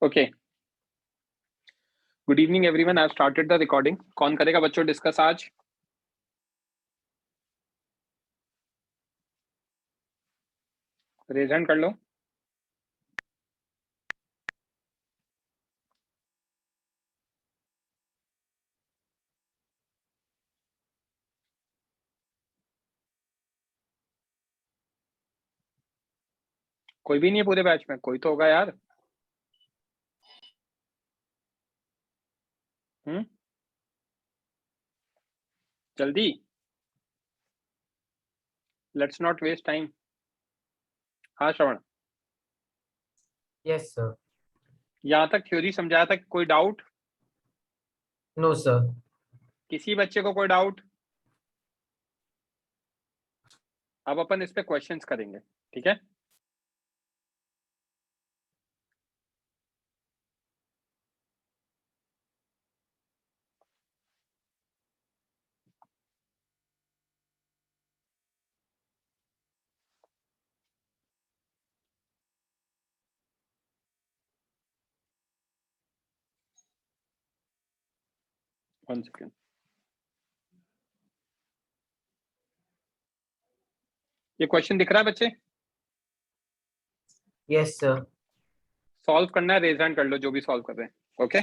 Okay, good evening everyone. I started the recording. कौन करेगा बच्चों डिस्कस आज? रेज हैंड कर लो। कोई भी नहीं है पूरे बैच में? कोई तो होगा यार। जल्दी, लेट्स नॉट वेस्ट टाइम। हाँ श्रवण, यस सर। यहाँ तक थ्योरी समझाया था। कोई डाउट? No sir. किसी बच्चे को कोई डाउट? अब अपन इस पे क्वेश्चंस करेंगे, ठीक है? One second. ये क्वेश्चन दिख रहा है बच्चे? Yes sir. सॉल्व करना है, रेज हैंड कर लो जो भी सॉल्व कर रहे हैं। ओके,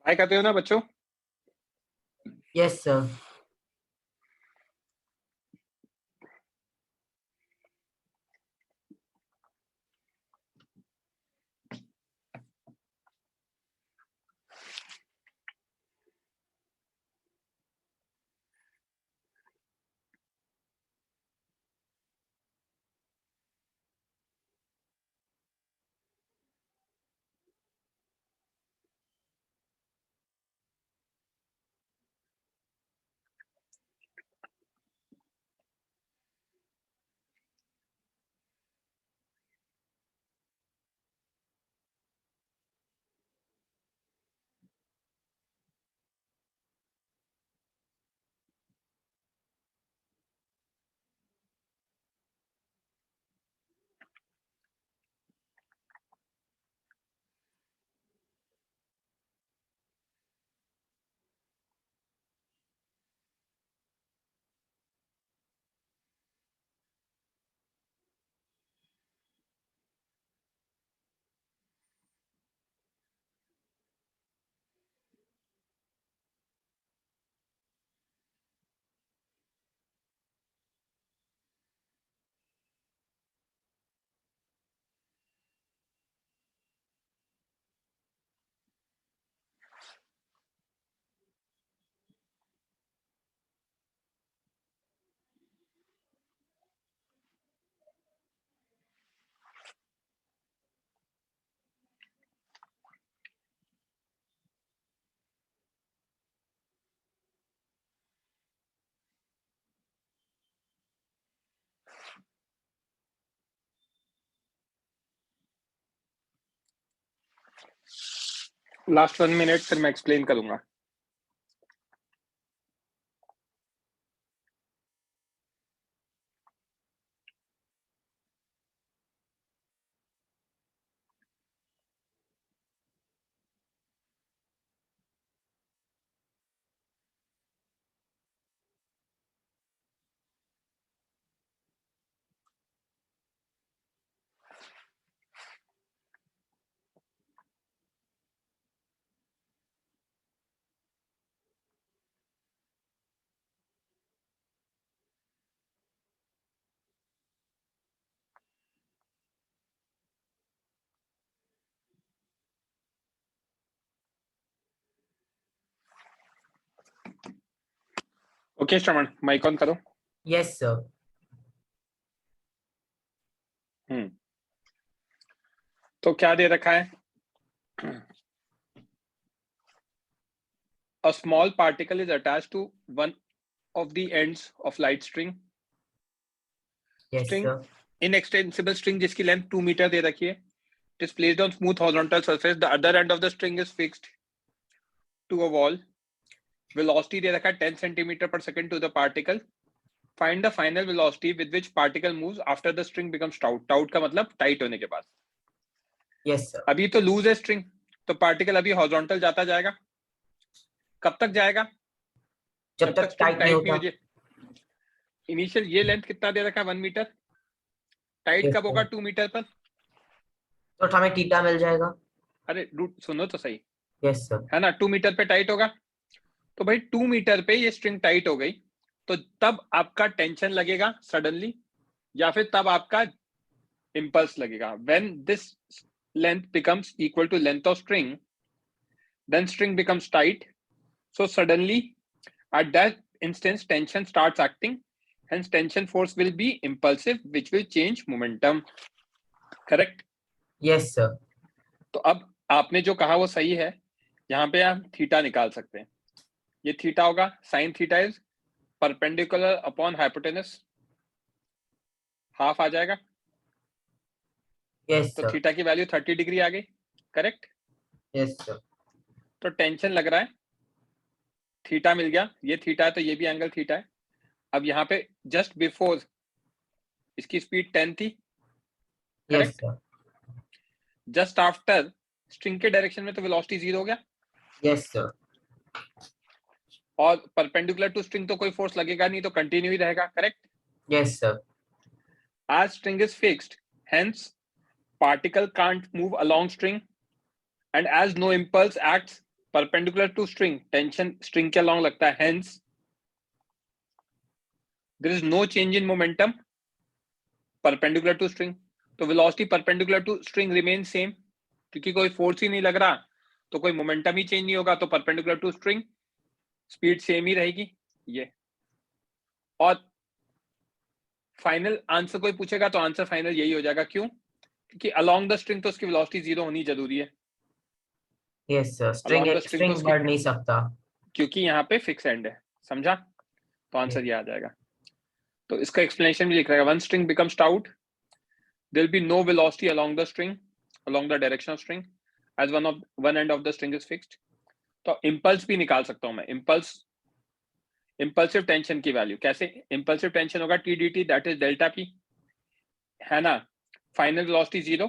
ट्राई करते हो ना बच्चों? Yes sir. लास्ट 1 मिनट फिर मैं एक्सप्लेन करूंगा. ओके श्रवण, माइक ऑन करो. Yes, sir. तो क्या दे रखा है? A small particle is attached to one of the ends of light string. Yes, String, sir. inextensible string जिसकी length 2 मीटर दे रखी है. It is placed on smooth horizontal surface. The other end of the string is fixed to a wall. Velocity दे रखा है 10 centimeter per second to the particle. Find the final velocity with which particle moves after the string becomes taut. Taut का मतलब tight होने के बाद. Yes, sir. अभी तो loose है स्ट्रिंग, तो पार्टिकल अभी हॉरिजॉन्टल जाता जाएगा. कब तक जाएगा? जब तक स्ट्रिंग टाइट नहीं टाइट नहीं होता. हो जाए. इनिशियल ये लेंथ कितना दे रखा है? 1 मीटर. टाइट Yes, कब होगा? sir. 2 मीटर पर. तो हमें थीटा मिल जाएगा. अरे सुनो तो सही. Yes, sir. है ना, 2 मीटर पे टाइट होगा. तो भाई 2 मीटर पे ये स्ट्रिंग टाइट हो गई, तो तब आपका टेंशन लगेगा सडनली, या फिर तब आपका इंपल्स लगेगा. When this length becomes equal to length of string, then string becomes tight. So suddenly at that instance tension starts acting, hence tension force will be impulsive, which will change momentum. Correct? Yes, sir. तो अब आपने जो कहा वो सही है. यहाँ पे हम थीटा निकाल सकते हैं. ये थीटा होगा sine theta is perpendicular upon hypotenuse, half आ जाएगा. Yes, तो sir. थीटा की वैल्यू 30 डिग्री आ गई. करेक्ट? Yes, sir. तो टेंशन लग रहा है, थीटा मिल गया. ये थीटा है तो ये भी एंगल थीटा है. अब यहाँ पे जस्ट बिफोर इसकी स्पीड 10 थी. Yes, correct? sir. Just after string के डायरेक्शन में तो वेलोसिटी 0 हो गया. Yes, sir. और परपेंडिकुलर टू स्ट्रिंग तो कोई फोर्स लगेगा नहीं, तो कंटिन्यू ही रहेगा. Correct? Yes, sir. As string is fixed, hence particle can't move along string, and as no impulse acts perpendicular to string, tension string के along लगता है. Hence there is no change in momentum perpendicular to string. तो velocity perpendicular to string remains same, क्योंकि कोई force ही नहीं लग रहा, तो कोई मोमेंटम ही चेंज नहीं होगा. तो perpendicular to string speed same ही रहेगी. ये और फाइनल आंसर कोई पूछेगा तो आंसर फाइनल यही हो जाएगा. क्यों? क्योंकि अलोंग द स्ट्रिंग तो उसकी वेलोसिटी 0 होनी जरूरी है. Yes, sir. Along the string तो String उसकी, बढ़ नहीं सकता. क्योंकि यहाँ पे फिक्स एंड है. समझा? तो आंसर ये आ जाएगा. तो इसका एक्सप्लेनेशन भी लिख रहेगा. One string becomes taut, there will be no velocity along the string, along the direction of string, as one end of the string is fixed. तो इंपल्स भी निकाल सकता हूं मैं. इंपल्सिव टेंशन की वैल्यू कैसे? इंपल्सिव टेंशन होगा T D T, that is delta P, है ना. Final velocity 0,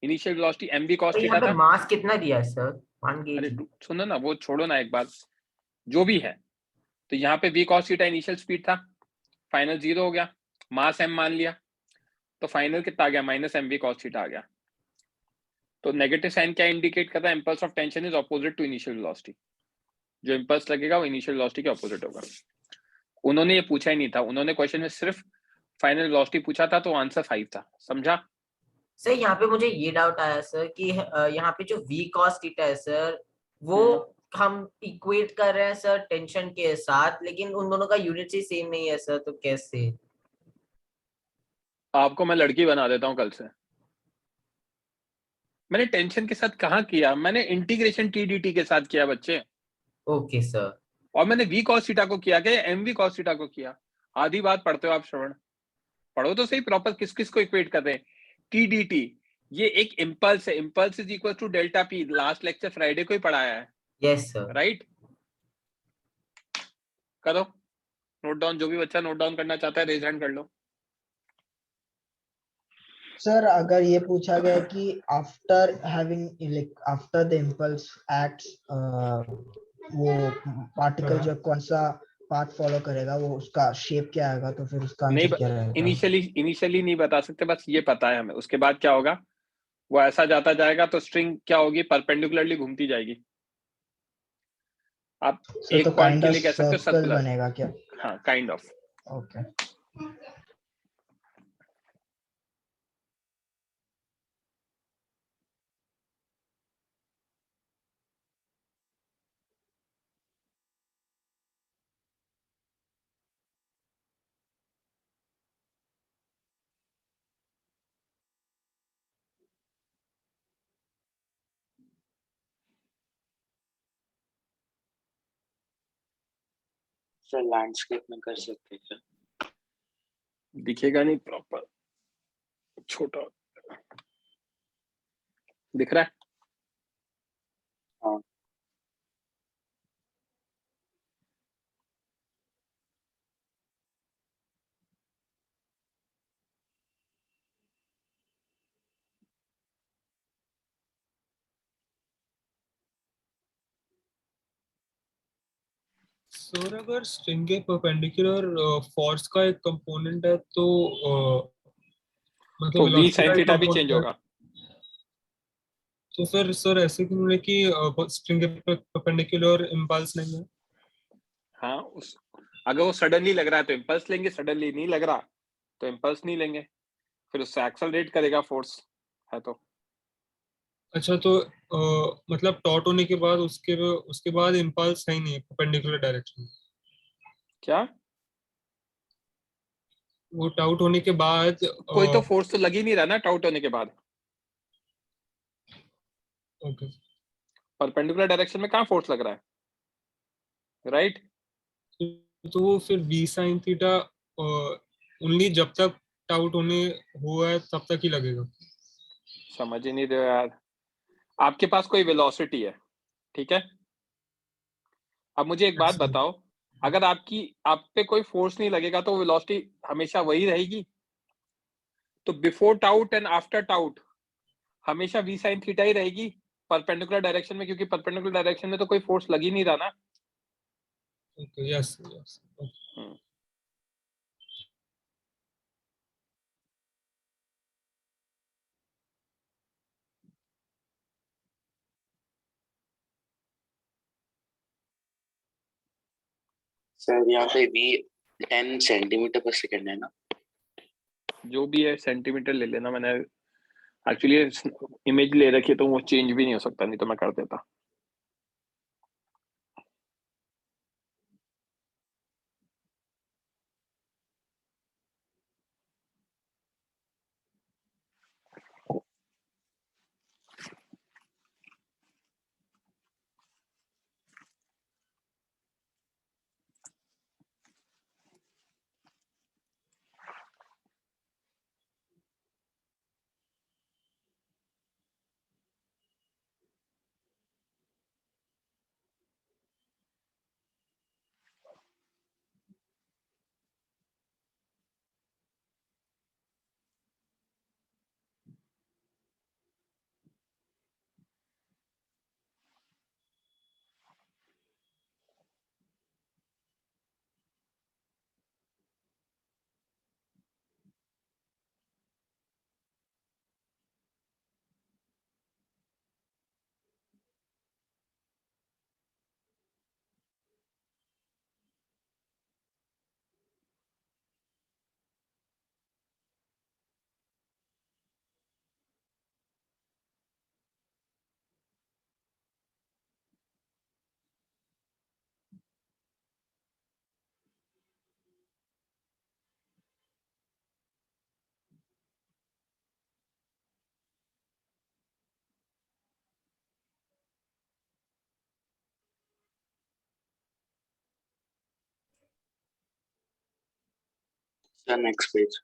initial velocity M V cos तो यहाँ थीटा पे था. मास कितना दिया है सर? 1 अरे kg. सुनो ना, वो छोड़ो ना एक बात, जो भी है. तो यहाँ पे V cos theta initial speed था, फाइनल 0 हो गया, मास एम मान लिया, तो फाइनल कितना आ गया? Minus M V cos theta आ गया. तो नेगेटिव साइन क्या इंडिकेट करता है? Impulse of tension is opposite to initial velocity. जो इंपल्स लगेगा वो इनिशियल वेलोसिटी के ऑपोजिट होगा. उन्होंने ये पूछा ही नहीं था, उन्होंने क्वेश्चन में सिर्फ फाइनल वेलोसिटी पूछा था, तो आंसर 5 था. समझा? सर यहाँ पे मुझे ये डाउट आया सर कि यहाँ पे जो v cos थीटा है सर, वो हम इक्वेट कर रहे हैं सर टेंशन के साथ, लेकिन उन दोनों का यूनिट ही सेम नहीं है सर, तो कैसे? आपको मैं लड़की बना देता हूँ कल से. मैंने टेंशन के साथ कहाँ किया, मैंने इंटीग्रेशन टीडीटी के साथ किया बच्चे. Okay sir. और मैंने वी कॉस थीटा को किया क्या? एम वी कॉस थीटा को किया. आधी बात पढ़ते हो आप श्रवण, पढ़ो तो सही प्रॉपर. किस किस को इक्वेट कर रहे हैं? टीडीटी ये एक इम्पल्स है, impulse is equal to delta P, last lecture Friday को ही पढ़ाया है। Yes sir. राइट, करो नोट डाउन, जो भी बच्चा नोट डाउन करना चाहता है रेज हैंड कर लो। सर अगर ये पूछा गया कि after having after the impulse acts, वो पार्टिकल जो कौन सा पाथ फॉलो करेगा, वो उसका शेप क्या आएगा, तो फिर उसका नहीं, आंसर क्या रहेगा? इनिशियली नहीं बता सकते, बस ये पता है हमें। उसके बाद क्या होगा, वो ऐसा जाता जाएगा तो स्ट्रिंग क्या होगी, परपेंडिकुलरली घूमती जाएगी। आप सर तो एक पॉइंट काइंड के ऑफ लिए कह सकते हो सर्कल सर्कुलर। बनेगा क्या? हाँ, kind of. Okay. Sir landscape में कर सकते हैं क्या? दिखेगा नहीं प्रॉपर, छोटा दिख रहा है। हाँ सर अगर स्ट्रिंग के परपेंडिकुलर फोर्स का एक कंपोनेंट है तो मतलब तो वी वेलोसिटी साइन का एक थीटा भी चेंज कंपोनेंट है, होगा। तो फिर सर ऐसे क्यों है कि स्ट्रिंग के परपेंडिकुलर इम्पल्स नहीं है? हाँ, उस अगर वो सडनली लग रहा है तो इम्पल्स लेंगे, सडनली नहीं लग रहा तो इम्पल्स नहीं लेंगे, फिर उससे एक्सेलरेट करेगा फोर्स है तो। अच्छा तो मतलब टॉट होने के बाद उसके बाद इम्पल्स है ही नहीं परपेंडिकुलर डायरेक्शन में। क्या, वो टाउट होने के बाद कोई तो फोर्स तो लग ही नहीं रहा ना टाउट होने के बाद। ओके। परपेंडिकुलर डायरेक्शन में कहाँ फोर्स लग रहा है, राइट। तो वो फिर वी साइन थीटा ओनली जब तक टाउट होने हुआ है तब तक ही लगेगा। समझ ही नहीं रहे हो यार। आपके पास कोई वेलोसिटी है, ठीक है। अब मुझे एक बात अच्छा। बताओ, अगर आप पे कोई फोर्स नहीं लगेगा तो वेलोसिटी हमेशा वही रहेगी। तो before taut and after taut हमेशा वी साइन थीटा ही रहेगी परपेंडिकुलर डायरेक्शन में, क्योंकि परपेंडिकुलर डायरेक्शन में तो कोई फोर्स लग ही नहीं रहा ना। Okay yes yes. Hmm. Sir यहाँ पे v 10 सेंटीमीटर पर सेकंड है ना? जो भी है सेंटीमीटर ले लेना, मैंने एक्चुअली इमेज ले रखी है तो वो चेंज भी नहीं हो सकता, नहीं तो मैं कर देता। Sir next page.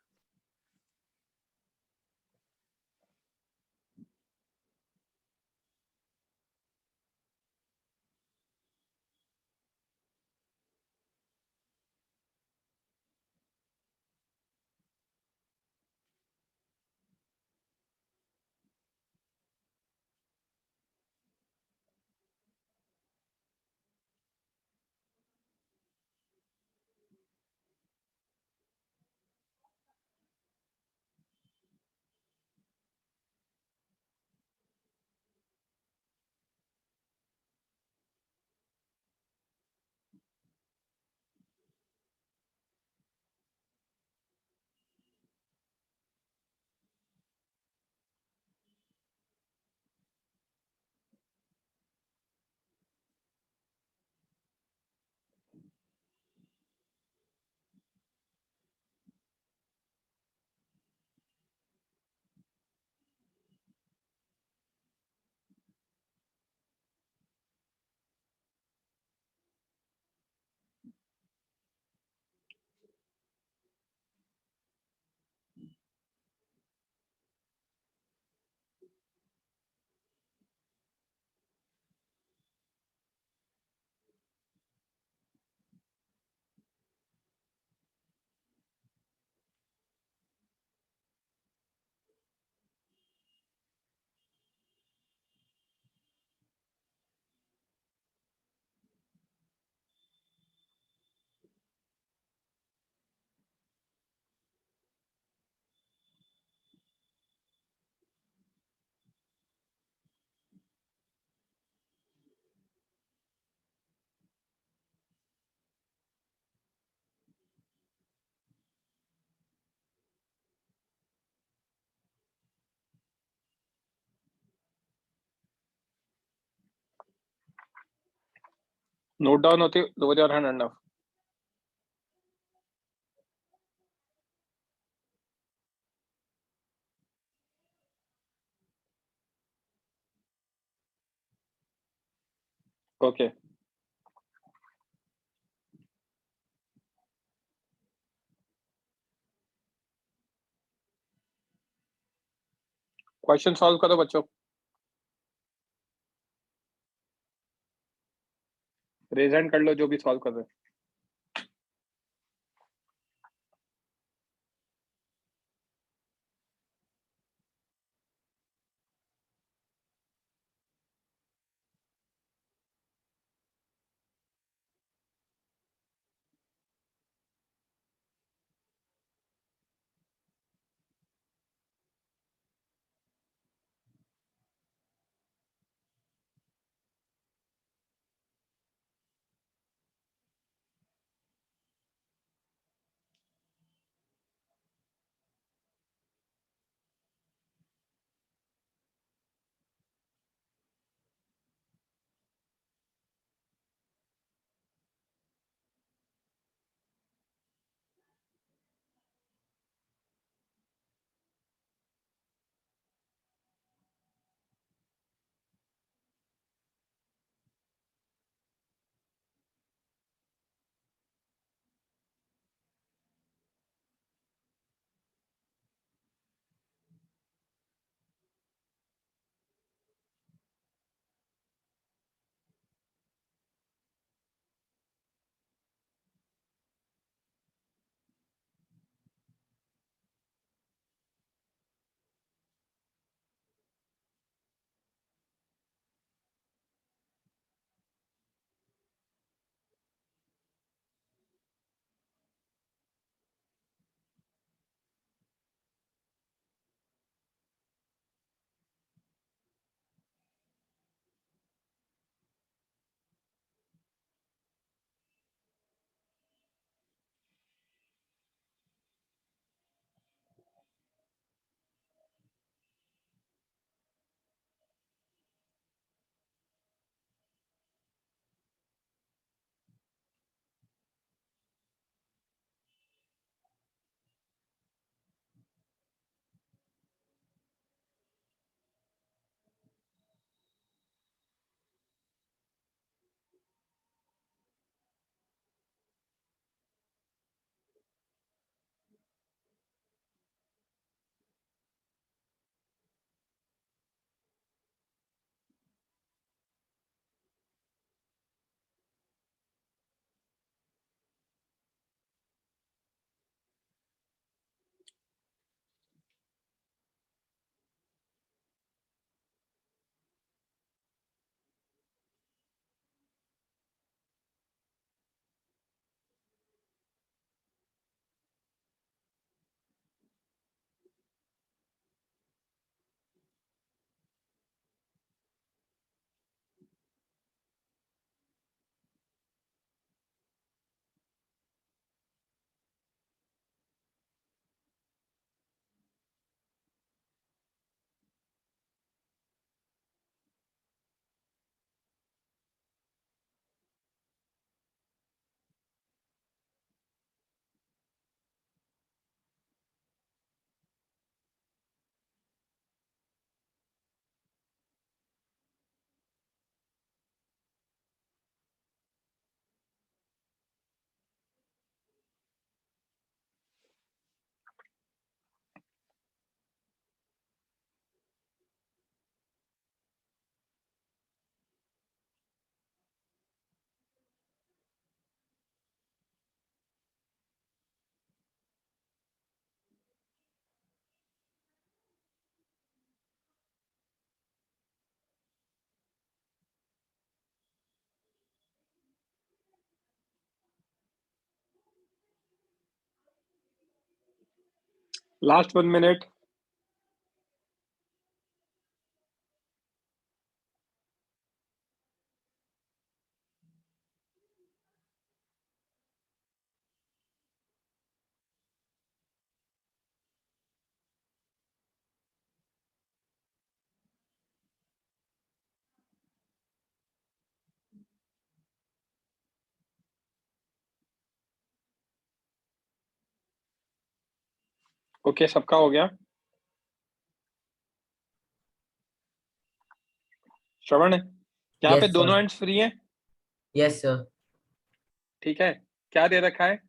Note down होती, lower your hand enough. Okay. Question solve करो बच्चों. रेज हैंड कर लो जो भी सॉल्व कर रहे हैं. Last 1 minute. ओके, सबका हो गया? श्रवण, यहाँ पे Yes, दोनों sir. एंड्स फ्री हैं, Yes, sir. ठीक है? क्या दे रखा है?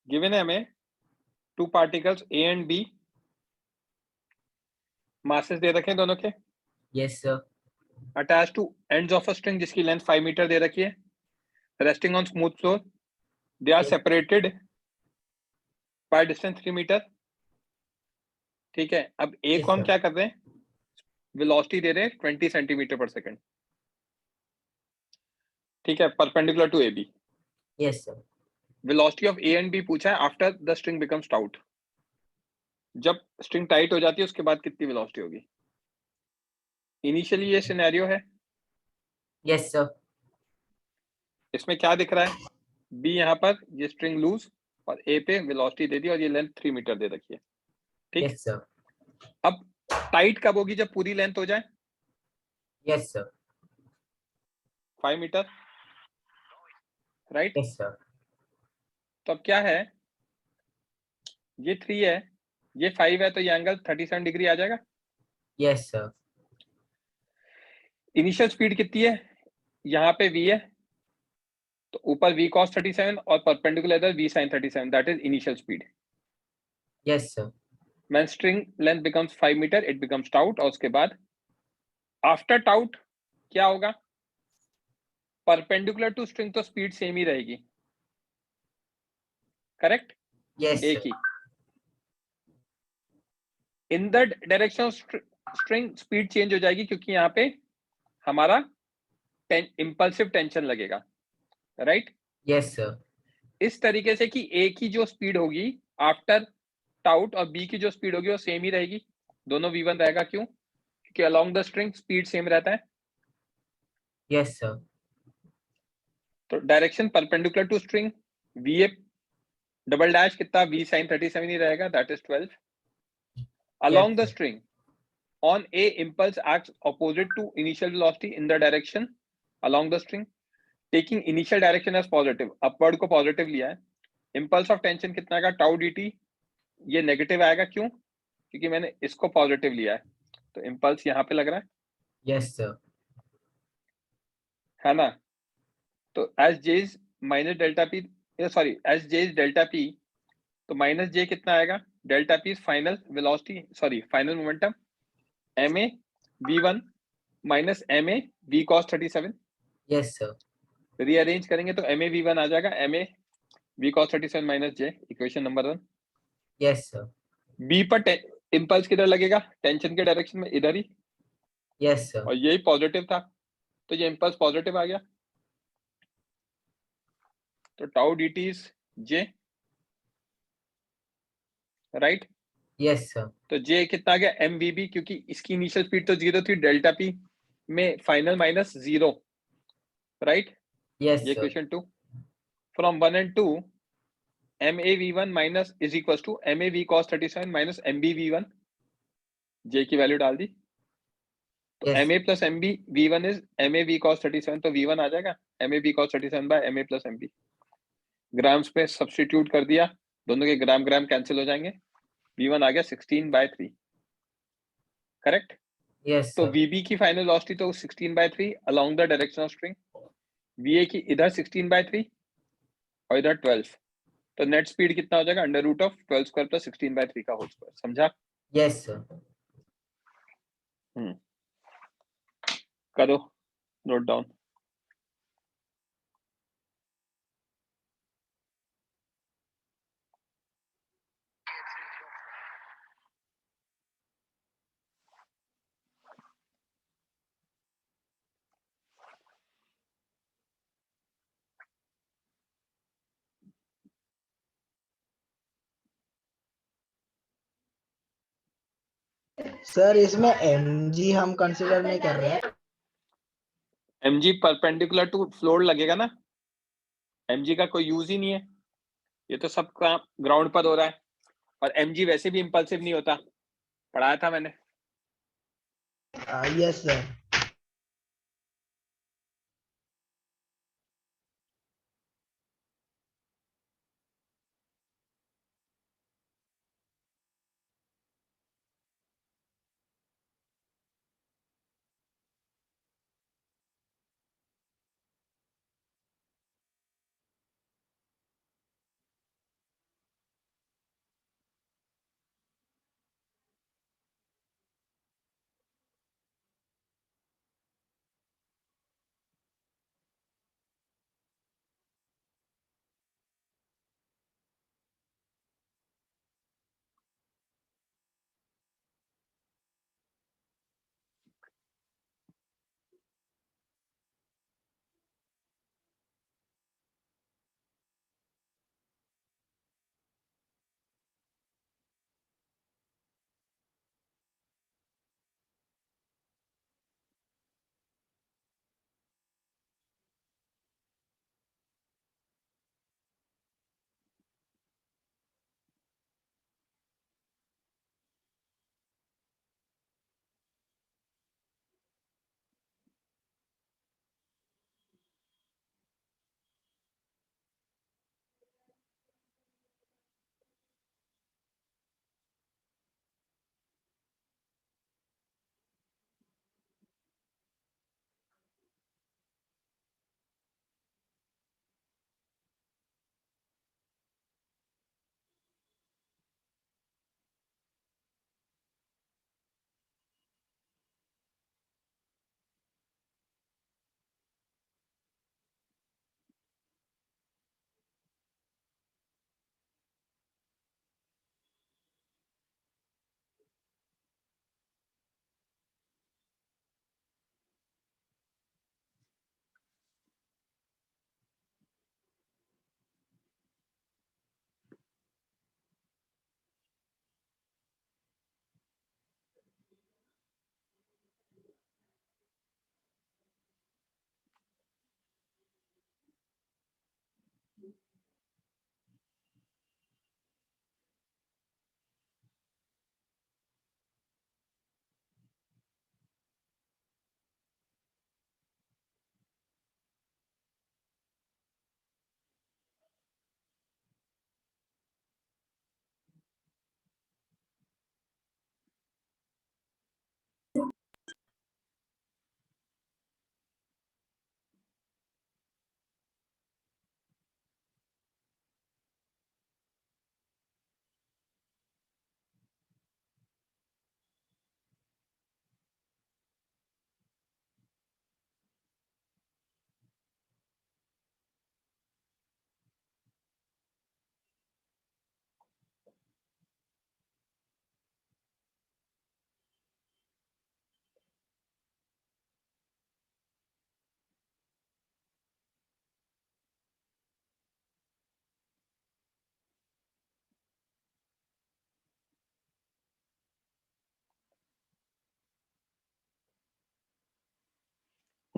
गिवन है हमें two particles A and B, masses दे रखे हैं दोनों के, Yes, sir. Attach to ends of a string जिसकी लेंथ 5 मीटर दे रखी है, resting on smooth floor, they are Yes. Separated by distance 3 metre, ठीक है? अब ए Yes, को हम sir. क्या कर रहे हैं? वेलोसिटी दे रहे हैं 20 सेंटीमीटर पर सेकंड, ठीक है? Perpendicular to A B. Yes, sir. Velocity of A and B पूछा है after the string becomes taut, जब स्ट्रिंग टाइट हो जाती है उसके बाद कितनी वेलोसिटी होगी? इनिशियली ये सिनेरियो है, Yes, sir. इसमें क्या दिख रहा है? बी यहाँ पर ये स्ट्रिंग लूज और ए पे वेलोसिटी दे दी और ये लेंथ 3 मीटर दे रखी है, ठीक? Yes, sir. अब टाइट कब होगी? जब पूरी लेंथ हो जाए Yes, sir. 5 metre, right? Yes, sir. तो अब क्या है, ये 3 है, ये 5 है, तो ये एंगल 37 डिग्री आ जाएगा। Yes, sir. इनिशियल स्पीड कितनी है? यहाँ पे v है, तो ऊपर v cos 37 और परपेंडिकुलर इधर v sin 37, दैट इज initial speed. Yes, sir. When string length becomes 5 metre it becomes taut, और उसके बाद आफ्टर टाउट क्या होगा? परपेंडिकुलर टू स्ट्रिंग तो स्पीड सेम ही रहेगी, करेक्ट? Yes, एक sir. He. In the direction of string speed change हो जाएगी क्योंकि यहाँ पे हमारा इंपल्सिव टेंशन लगेगा, राइट? Yes, sir. इस तरीके से कि ए की जो स्पीड होगी आफ्टर टाउट और बी की जो स्पीड होगी वो सेम ही रहेगी, दोनों v1 रहेगा। क्यों? क्योंकि along the string speed same रहता है। Yes, sir. तो direction perpendicular to string V A double dash कितना v sin 37 ही रहेगा, that is 12। Along the sir. String on a impulse acts opposite to initial velocity in the direction along the string, taking initial direction as positive, upward को positive लिया है। impulse of tension कितना का tau dt, ये negative आएगा। क्यों? क्योंकि मैंने इसको positive लिया है, तो impulse यहाँ पे लग रहा Yes, sir. है ना? तो as j is minus delta p, sorry, as j is delta p, तो minus j कितना आएगा? delta p is final velocity, sorry, final momentum, ma v1 minus ma v cos 37। Yes, sir. Rearrange करेंगे तो ma v1 आ जाएगा ma v cos 37 minus j, equation number 1। Yes, sir. b पर impulse किधर लगेगा? Tension के direction में, इधर ही, Yes, sir. और यही पॉजिटिव था, तो ये इंपल्स पॉजिटिव आ गया, तो tau dt is j, right? Yes, sir. तो j कितना आ गया? mvb, क्योंकि इसकी इनिशियल स्पीड तो 0 थी, डेल्टा p में फाइनल माइनस 0, राइट? Yes, ये sir. Question 2। From 1 and 2 ma v1 minus is equal to ma v cos 37 minus mb v1, j की वैल्यू डाल दी, तो Yes. ma plus mb v1 is ma v cos 37, तो v1 आ जाएगा ma v cos 37 by ma plus mb। Grams पे substitute कर दिया, दोनों के ग्राम ग्राम कैंसिल हो जाएंगे, v1 आ गया 16/3, करेक्ट? Yes, तो sir. vb की फाइनल वेलोसिटी तो 16/3 along the direction of string, va की इधर 16/3 और इधर 12, तो नेट स्पीड कितना हो जाएगा? Under root of 12 square plus 16/3 का होल स्क्वायर। समझा? Yes, sir. करो नोट डाउन। सर इसमें mg हम कंसिडर नहीं कर रहे हैं। mg परपेंडिकुलर टू फ्लोर लगेगा ना, mg का कोई यूज ही नहीं है, ये तो सब ग्राउंड पर हो रहा है, और mg वैसे भी इंपल्सिव नहीं होता, पढ़ाया था मैंने। Yes sir.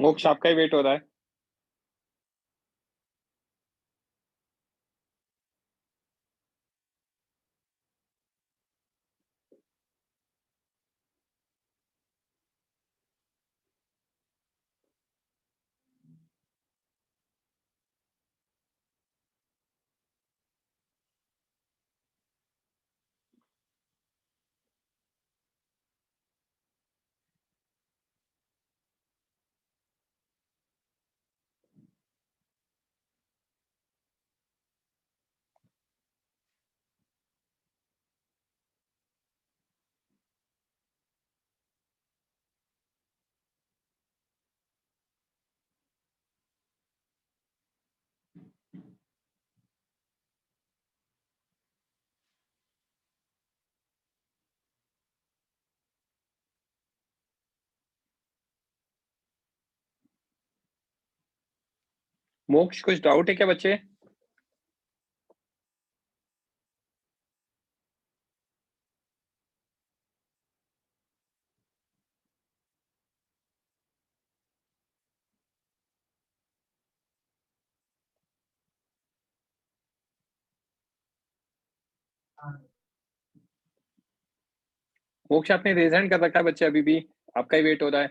मोक्ष आपका ही वेट हो रहा है। मोक्ष कुछ डाउट है क्या बच्चे? मोक्ष आपने रेज हैंड कर रखा है बच्चे, अभी भी आपका ही वेट हो रहा है।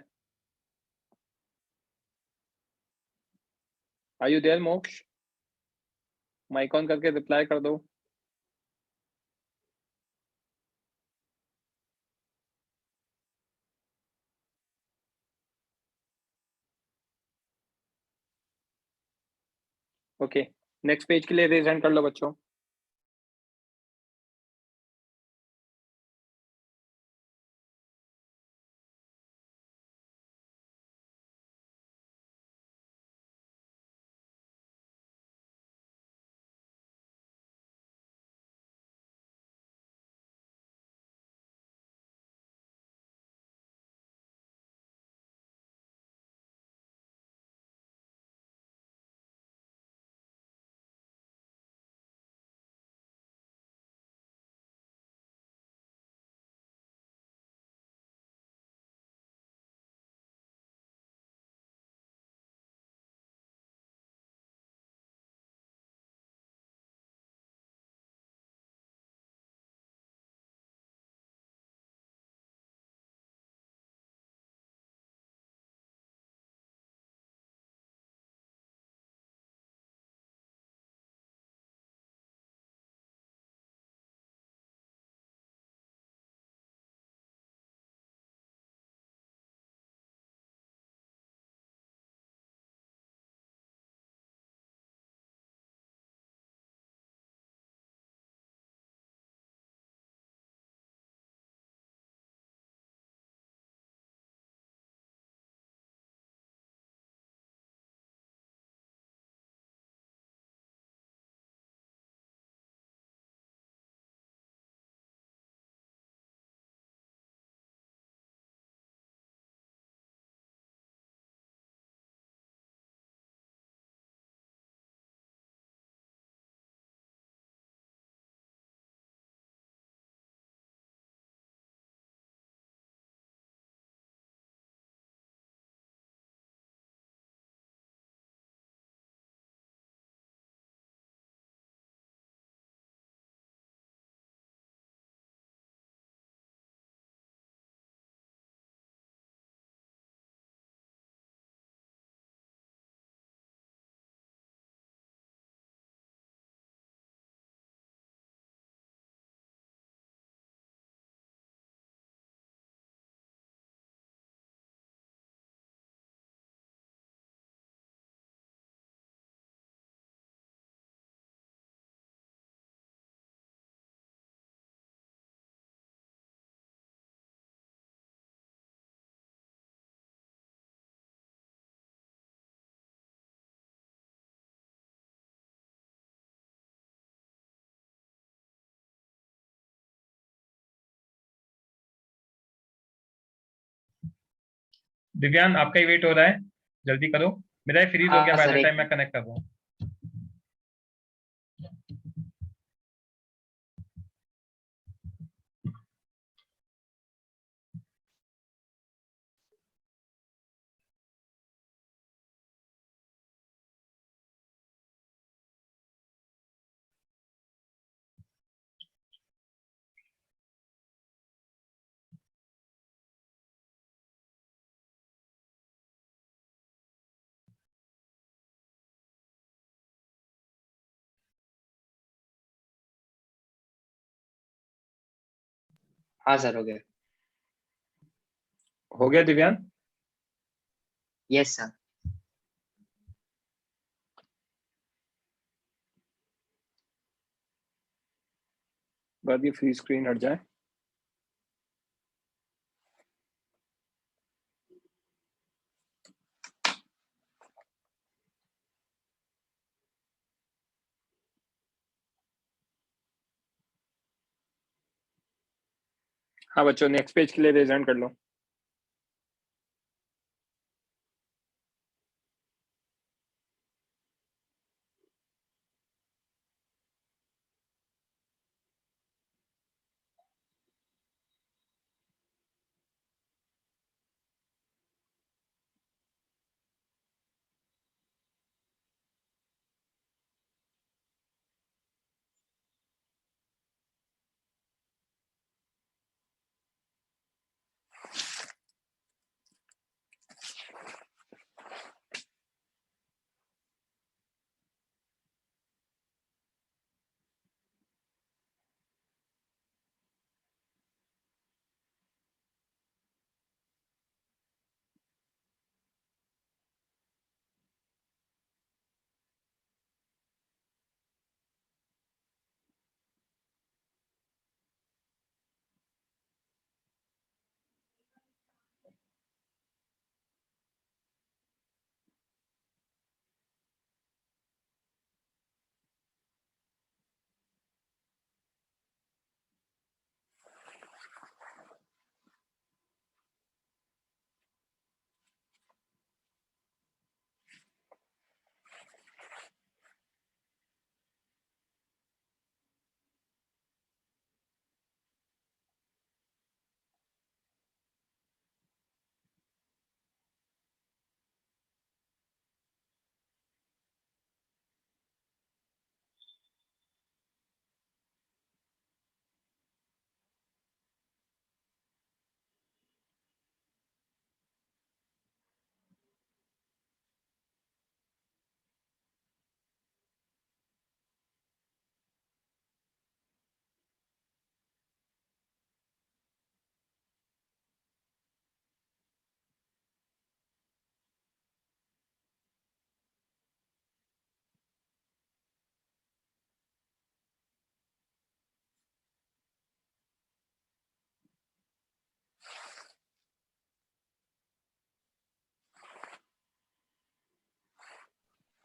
आर यू देयर मोक्ष? माइक ऑन करके रिप्लाई कर दो। ओके, नेक्स्ट पेज के लिए रेज हैंड कर लो बच्चों। दिव्यांग आपका ही वेट हो रहा है, जल्दी करो। मेरा फ्रीज हो गया, बाय द टाइम मैं कनेक्ट कर रहा हूँ। हाँ सर हो गया। हो गया दिव्यांग? Yes sir. बाद ये फ्री स्क्रीन हट जाए। हाँ बच्चों, नेक्स्ट पेज के लिए रेज हैंड कर लो।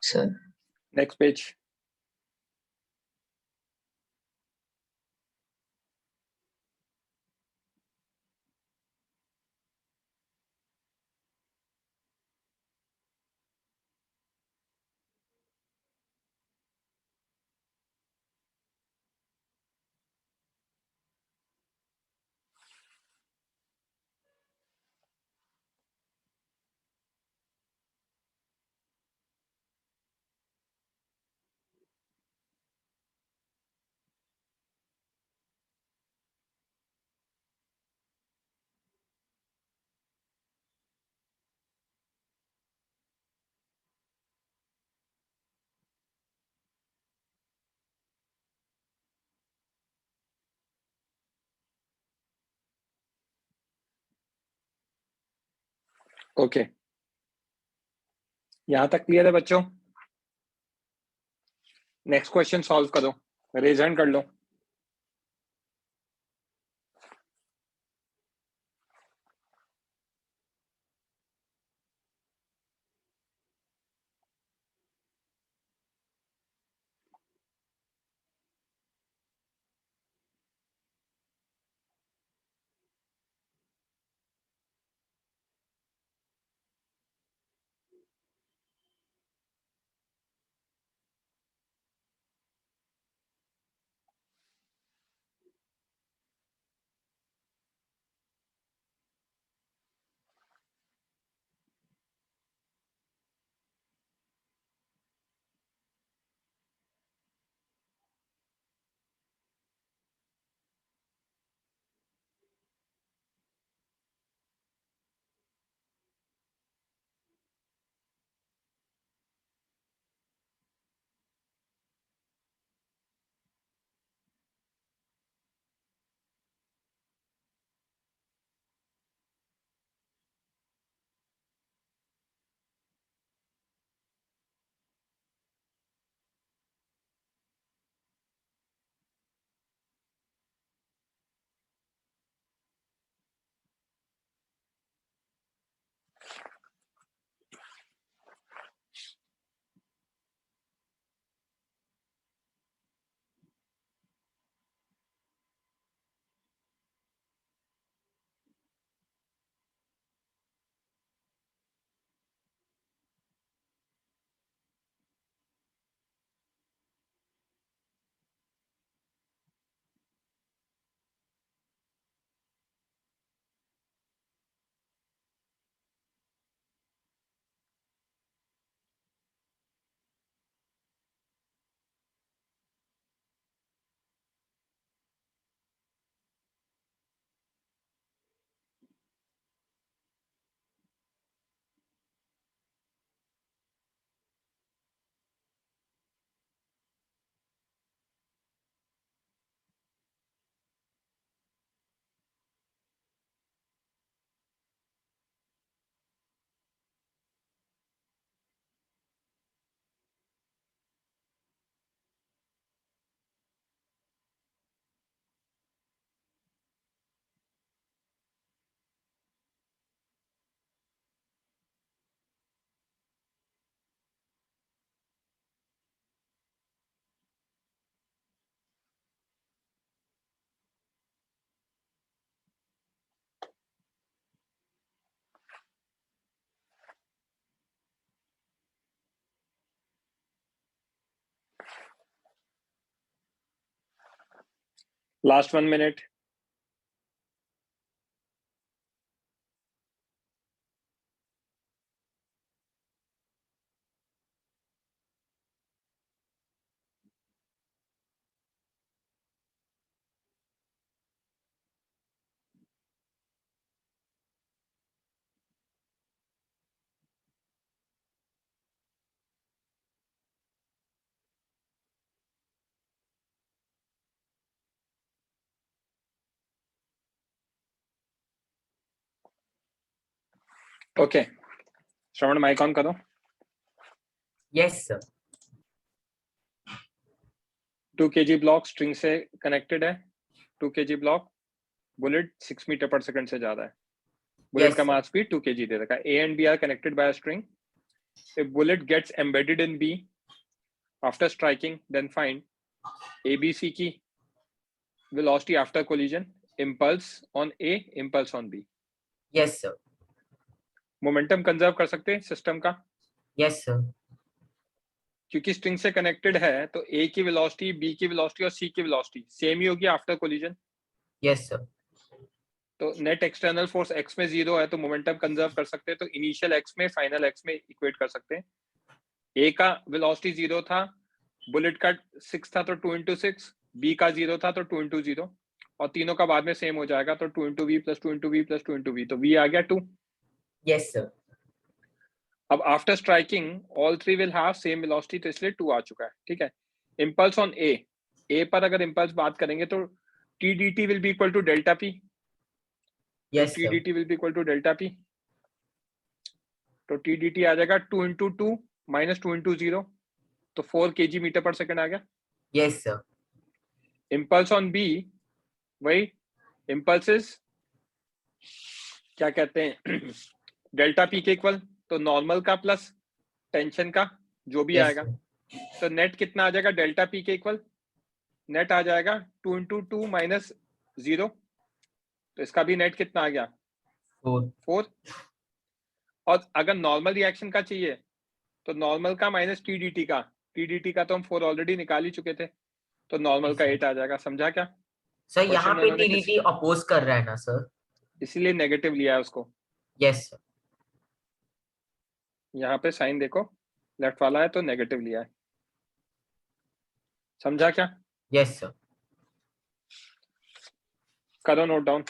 Sir next page. ओके, यहां तक क्लियर है बच्चों? नेक्स्ट क्वेश्चन सॉल्व करो, रेज हैंड कर लो। Last 1 minute. Okay, Shravan mic on करो. Yes sir. 2 kg block string से कनेक्टेड है. 2 kg ब्लॉक, बुलेट 6 मीटर पर सेकंड से ज्यादा है. बुलेट Yes, का sir. मास स्पीड 2 kg दे रखा है. A and B are connected by a string. If bullet gets embedded in B after striking, then find ABC की velocity after collision, impulse on A, impulse on B. Yes, sir. Momentum conserve कर सकते हैं system का, Yes, sir. क्योंकि string से connected है तो A की वेलोसिटी, B की वेलोसिटी और C की वेलोसिटी सेम ही होगी आफ्टर कोलिजन. Yes, sir. तो नेट एक्सटर्नल फोर्स x में 0 है तो मोमेंटम कंजर्व कर सकते हैं. तो इनिशियल x में फाइनल x में इक्वेट कर सकते हैं. A का वेलोसिटी 0 था, बुलेट का 6 था तो 2 into 6, B का 0 था तो 2 into 0, और तीनों का बाद में सेम हो जाएगा तो 2 into V plus 2 into V plus 2 into V, तो V आ गया 2. Yes, sir. अब after striking all three will have same velocity, तो इसलिए 2 आ चुका है. ठीक है. इंपल्स ऑन ए पर अगर इंपल्स बात करेंगे तो T D T will be equal to delta P. Yes, T sir. D T will be equal to delta P. तो टी डी टी आ जाएगा 2 into 2 minus 2 into 0, तो 4 kg मीटर पर सेकंड आ गया. Yes, sir. Impulse on B, वही impulses क्या कहते हैं डेल्टा पी के इक्वल, तो नॉर्मल का प्लस टेंशन का जो भी Yes, आएगा. sir. तो नेट कितना आ जाएगा डेल्टा पी के इक्वल, नेट आ जाएगा 2 into 2 minus 0, तो इसका भी नेट कितना आ गया 4. 4. और अगर नॉर्मल रिएक्शन का चाहिए तो नॉर्मल का माइनस टीडीटी का, टीडीटी का तो हम 4 ऑलरेडी निकाल ही चुके थे, तो नॉर्मल का 8 आ जाएगा. समझा क्या? सर यहाँ क्वेश्चन पे उन्होंने TDT अपोज कर रहा है ना सर? इसीलिए नेगेटिव लिया है उसको. Yes, sir. यहाँ पे साइन देखो, लेफ्ट वाला है तो नेगेटिव लिया है. समझा क्या? Yes, sir. करो note down.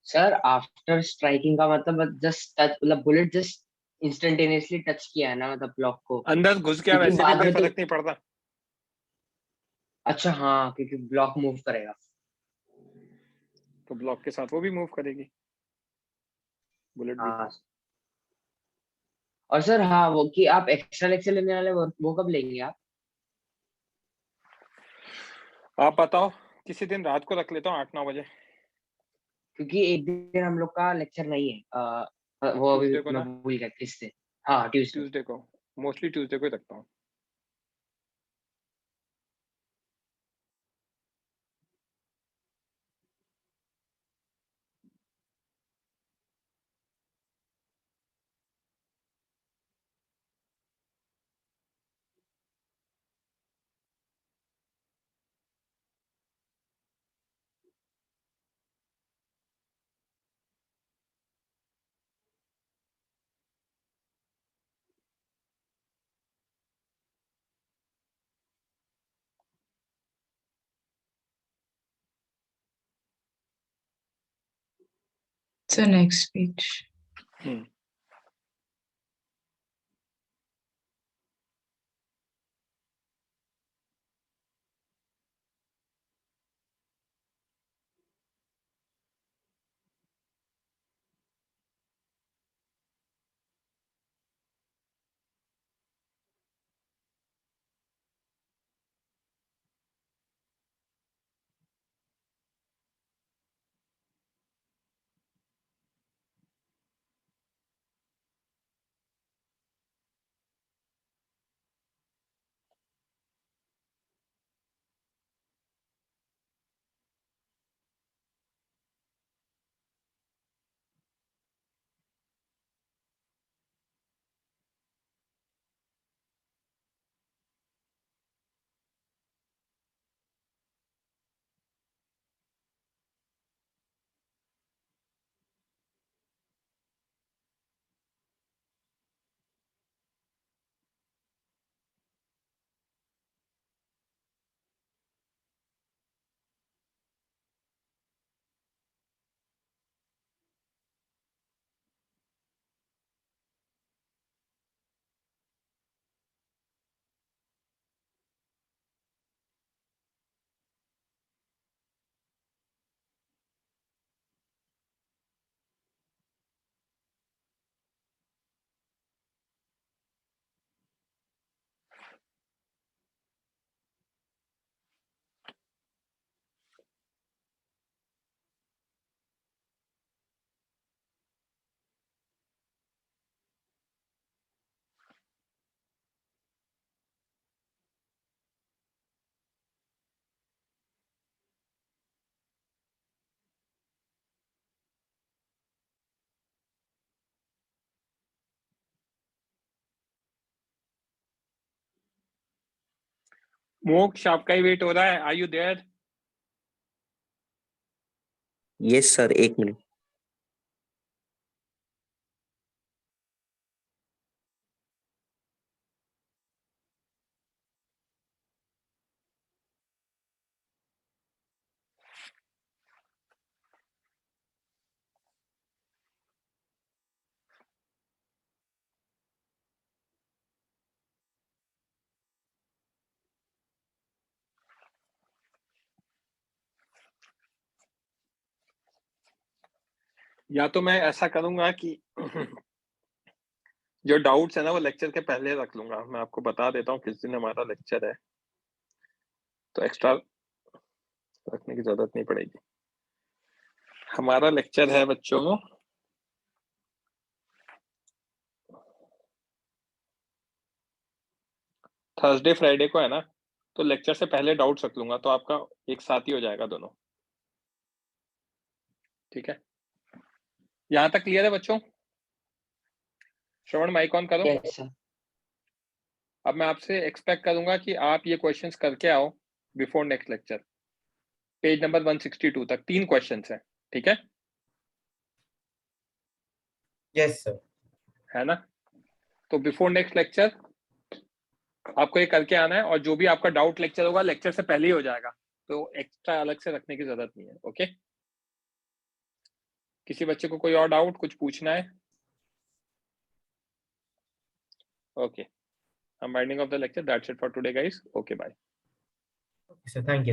Sir after striking का मतलब जस्ट टच, मतलब बुलेट जस्ट इंस्टेंटेनियसली टच किया है ना, मतलब ब्लॉक को, अंदर घुस गया क्योंकि वैसे भी बाद कोई में तो, फर्क नहीं पड़ता। अच्छा हाँ, क्योंकि ब्लॉक मूव करेगा। तो ब्लॉक के साथ वो भी मूव करेगी, बुलेट भी। हाँ। और सर हाँ, वो कि आप एक्स्ट्रा लेक्चर लेने वाले वो कब लेंगे आप? आप बताओ, किसी दिन रात को रख लेता हूँ 8-9 बजे। क्योंकि एक दिन हम लोग का लेक्चर नहीं है, वो अभी ट्यूसडे को मैं ना, भूल गया किस दिन। हाँ ट्यूसडे। ट्यूसडे को, मोस्टली ट्यूसडे को ही रखता हूँ। So next page. मोक्ष आपका ही वेट हो रहा है, are you there? Yes sir, 1 minute. या तो मैं ऐसा करूंगा कि जो डाउट्स है ना वो लेक्चर के पहले रख लूंगा। मैं आपको बता देता हूँ किस दिन हमारा लेक्चर है, तो एक्स्ट्रा रखने की जरूरत नहीं पड़ेगी। हमारा लेक्चर है बच्चों थर्सडे फ्राइडे को है ना, तो लेक्चर से पहले डाउट्स रख लूंगा, तो आपका एक साथ ही हो जाएगा दोनों। ठीक है, यहाँ तक क्लियर है बच्चों? श्रवण माइक ऑन करो। Yes sir. अब मैं आपसे एक्सपेक्ट करूंगा कि आप ये क्वेश्चंस करके आओ before next lecture. Page number 162 तक 3 क्वेश्चंस हैं, ठीक है? Yes sir. है ना? तो बिफोर नेक्स्ट लेक्चर आपको ये करके आना है, और जो भी आपका डाउट लेक्चर होगा लेक्चर से पहले ही हो जाएगा, तो एक्स्ट्रा अलग से रखने की जरूरत नहीं है। ओके, किसी बच्चे को कोई और डाउट, कुछ पूछना है? Okay, I'm winding up the lecture. That's it for today, guys. Okay, bye. Sir thank you.